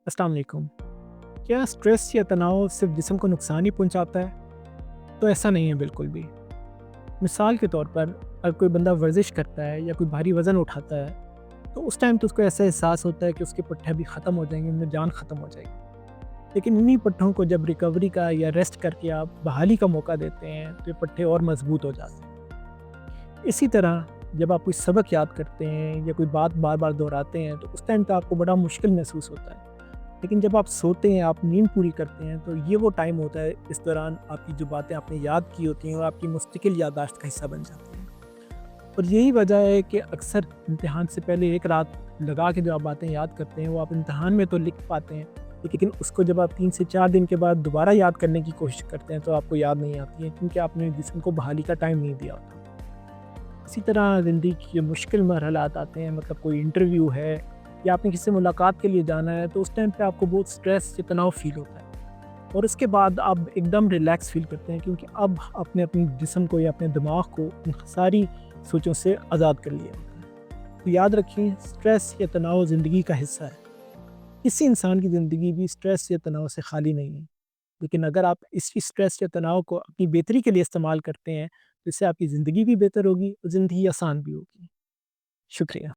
अस्सलाम वालेकुम। क्या स्ट्रेस या तनाव सिर्फ जिस्म को नुकसान ही पहुंचाता है? तो ऐसा नहीं है बिल्कुल भी। मिसाल के तौर पर अगर कोई बंदा वर्जिश करता है या कोई भारी वज़न उठाता है, तो उस टाइम तो उसको ऐसा एहसास होता है कि उसके पट्टे अभी ख़त्म हो जाएंगे, उनमें जान ख़त्म हो जाएगी। लेकिन इन्हीं पट्टों को जब रिकवरी का या रेस्ट करके आप बहाली का मौका देते हैं, तो ये पट्टे और मजबूत हो जाते हैं। इसी तरह जब आप कोई सबक याद करते हैं या कोई बात बार बार दोहराते हैं, तो उस टाइम तो आपको बड़ा मुश्किल महसूस होता है। लेकिन जब आप सोते हैं, आप नींद पूरी करते हैं, तो ये वो टाइम होता है, इस दौरान आपकी जो बातें आपने याद की होती हैं, वो आपकी मुस्तकिल याददाश्त का हिस्सा बन जाती हैं। और यही वजह है कि अक्सर इम्तिहान से पहले एक रात लगा के जो आप बातें याद करते हैं, वो आप इम्तिहान में तो लिख पाते हैं, लेकिन उसको जब आप 3 से 4 दिन के बाद दोबारा याद करने की कोशिश करते हैं, तो आपको याद नहीं आती है, क्योंकि आपने जिस्म को बहाली का टाइम नहीं दिया होता। इसी तरह ज़िंदगी के मुश्किल मरहलात आते हैं, मतलब कोई इंटरव्यू है या आपने किसी से मुलाकात के लिए जाना है, तो उस टाइम पे आपको बहुत स्ट्रेस या तनाव फ़ील होता है। और उसके बाद आप एकदम रिलैक्स फ़ील करते हैं, क्योंकि अब आपने अपने जिस्म को या अपने दिमाग को इन सारी सोचों से आज़ाद कर लिया होता है। तो याद रखिए, स्ट्रेस या तनाव ज़िंदगी का हिस्सा है। किसी इंसान की ज़िंदगी भी स्ट्रेस या तनाव से खाली नहीं है। लेकिन अगर आप इसी स्ट्रेस या तनाव को अपनी बेहतरी के लिए इस्तेमाल करते हैं, तो इससे आपकी ज़िंदगी भी बेहतर होगी और ज़िंदगी आसान भी होगी। शुक्रिया।